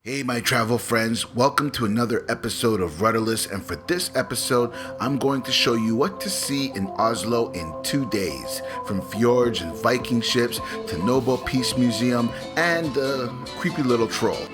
Hey my travel friends, welcome to another episode of Rudderless, and for this episode I'm going to show you what to see in Oslo in 2 days, from fjords and Viking ships to Nobel Peace Museum and a creepy little troll.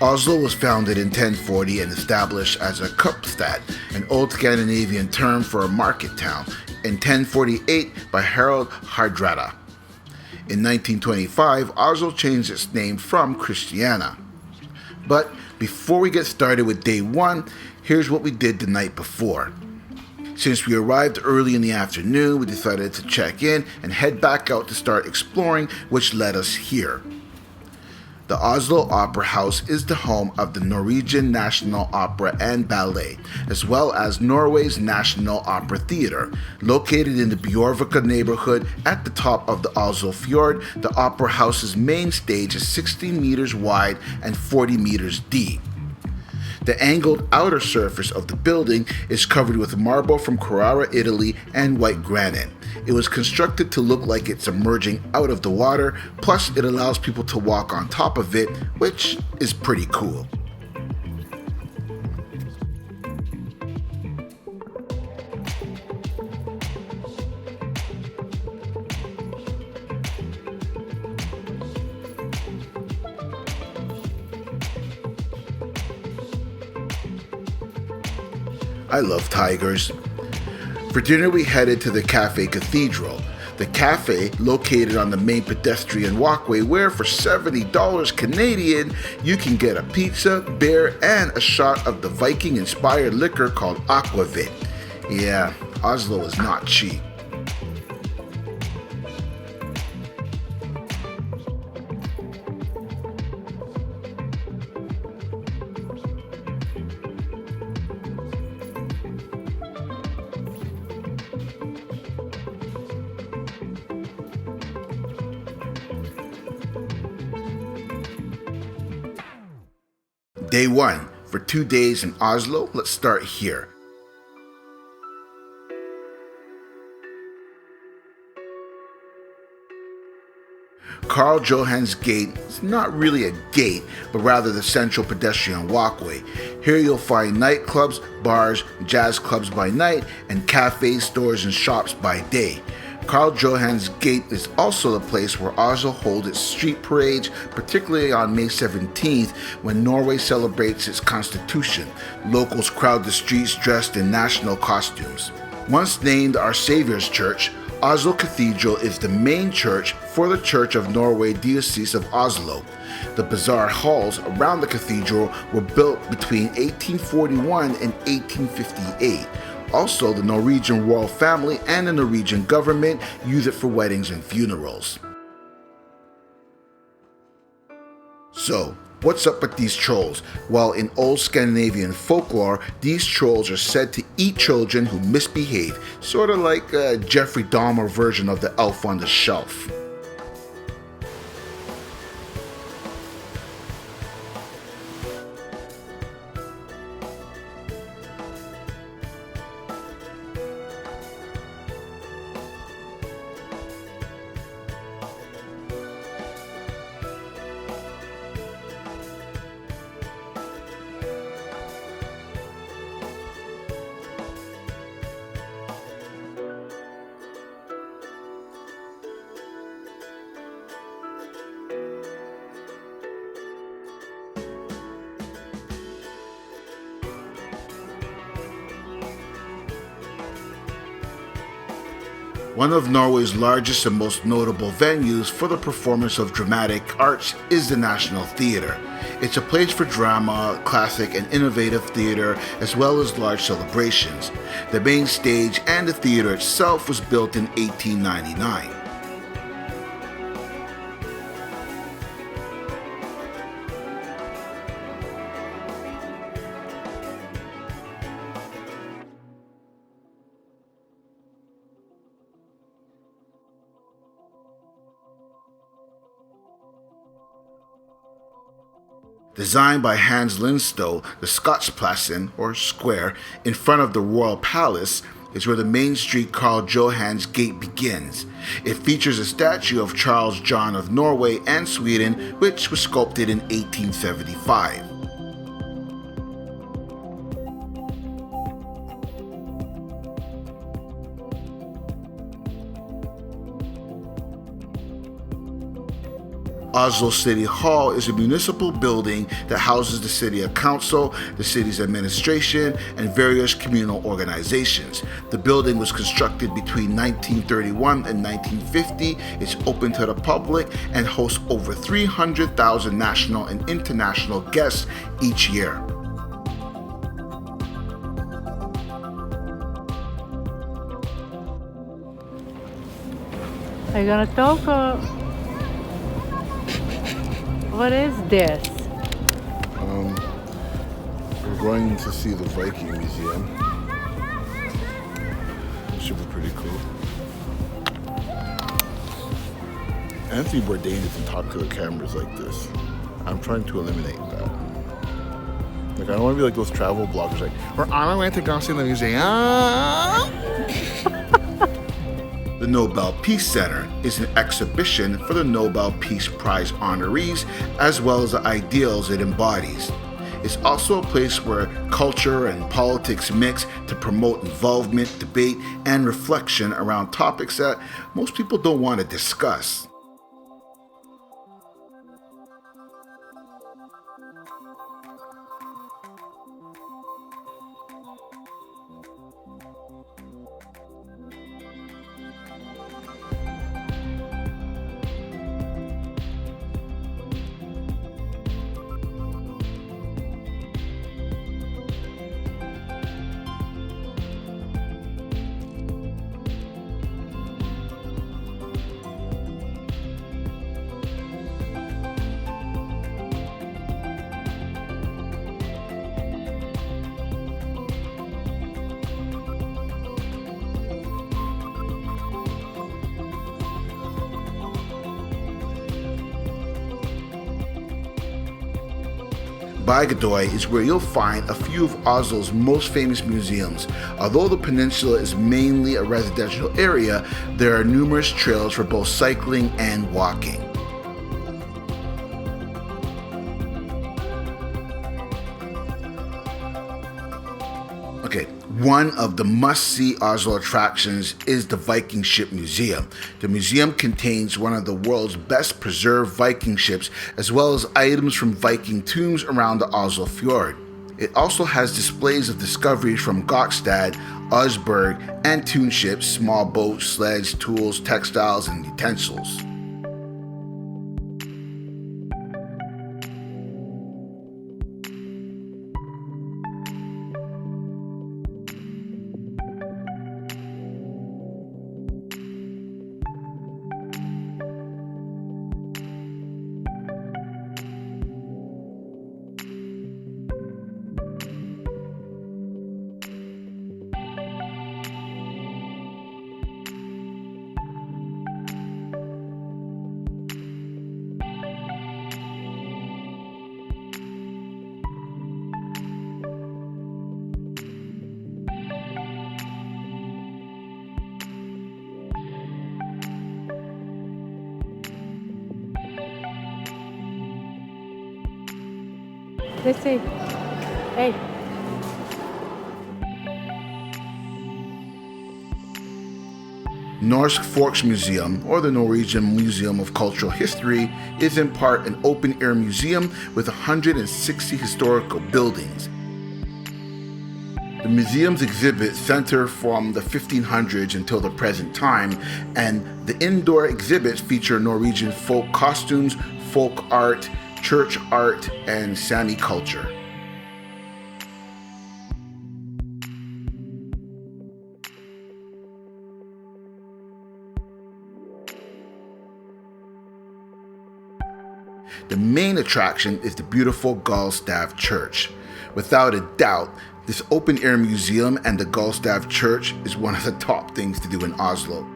Oslo was founded in 1040 and established as a Kupstad, an old Scandinavian term for a market town, in 1048 by Harald Hardrada. In 1925, Oslo changed its name from Christiania. But before we get started with day one, here's what we did the night before. Since we arrived early in the afternoon, we decided to check in and head back out to start exploring, which led us here. The Oslo Opera House is the home of the Norwegian National Opera and Ballet, as well as Norway's National Opera Theatre. Located in the Brygge neighborhood at the top of the Oslo Fjord, the Opera House's main stage is 60 meters wide and 40 meters deep. The angled outer surface of the building is covered with marble from Carrara, Italy, and white granite. It was constructed to look like it's emerging out of the water, plus it allows people to walk on top of it, which is pretty cool. I love tigers. For dinner, we headed to the Cafe Cathedral. The cafe, located on the main pedestrian walkway, where for $70 Canadian, you can get a pizza, beer, and a shot of the Viking-inspired liquor called Aquavit. Yeah, Oslo is not cheap. Day 1. For 2 days in Oslo, let's start here. Karl Johans Gate is not really a gate, but rather the central pedestrian walkway. Here you'll find nightclubs, bars, jazz clubs by night, and cafes, stores, and shops by day. Karl Johans Gate is also the place where Oslo holds its street parades, particularly on May 17th when Norway celebrates its constitution. Locals crowd the streets dressed in national costumes. Once named Our Saviour's Church, Oslo Cathedral is the main church for the Church of Norway Diocese of Oslo. The bizarre halls around the cathedral were built between 1841 and 1858. Also, the Norwegian royal family and the Norwegian government use it for weddings and funerals. So, what's up with these trolls? Well, in old Scandinavian folklore, these trolls are said to eat children who misbehave, sort of like a Jeffrey Dahmer version of the Elf on the Shelf. One of Norway's largest and most notable venues for the performance of dramatic arts is the National Theatre. It's a place for drama, classic and innovative theatre, as well as large celebrations. The main stage and the theatre itself was built in 1899. Designed by Hans Lindstow, the Slottsplassen, or square, in front of the Royal Palace is where the main street Karl Johans gate begins. It features a statue of Karl Johans of Norway and Sweden, which was sculpted in 1875. Oslo City Hall is a municipal building that houses the city council, the city's administration, and various communal organizations. The building was constructed between 1931 and 1950. It's open to the public and hosts over 300,000 national and international guests each year. Are you gonna talk or what is this? We're going to see the Viking Museum. It should be pretty cool. Anthony Bourdain doesn't talk to the cameras like this. I'm trying to eliminate that. Like, I don't want to be like those travel bloggers like, we're on our way to go see the museum. The Nobel Peace Center is an exhibition for the Nobel Peace Prize honorees, as well as the ideals it embodies. It's also a place where culture and politics mix to promote involvement, debate, and reflection around topics that most people don't want to discuss. Brygge is where you'll find a few of Oslo's most famous museums. Although the peninsula is mainly a residential area, there are numerous trails for both cycling and walking. Okay, one of the must-see Oslo attractions is the Viking Ship Museum. The museum contains one of the world's best preserved Viking ships, as well as items from Viking tombs around the Oslo fjord. It also has displays of discoveries from Gokstad, Osberg, and tune ships, small boats, sleds, tools, textiles, and utensils. Let's see. Hey. Norsk Forks Museum, or the Norwegian Museum of Cultural History, is in part an open-air museum with 160 historical buildings. The museum's exhibits center from the 1500s until the present time, and the indoor exhibits feature Norwegian folk costumes, folk art, church art, and Sami culture. The main attraction is the beautiful Gol Stave Church. Without a doubt, this open-air museum and the Gol Stave Church is one of the top things to do in Oslo.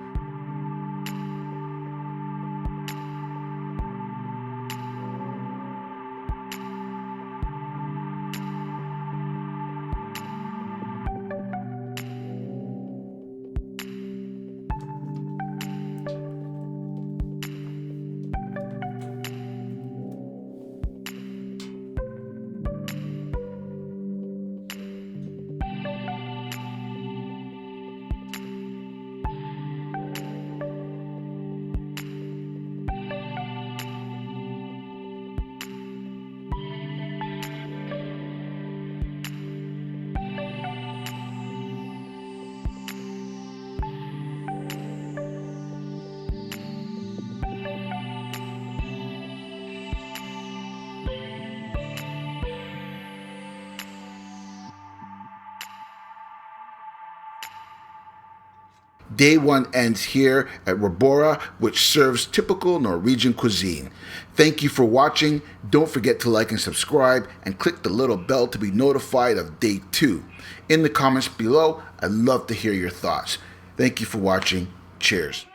Day 1 ends here at Rorbua, which serves typical Norwegian cuisine. Thank you for watching. Don't forget to like and subscribe and click the little bell to be notified of Day 2. In the comments below, I'd love to hear your thoughts. Thank you for watching. Cheers.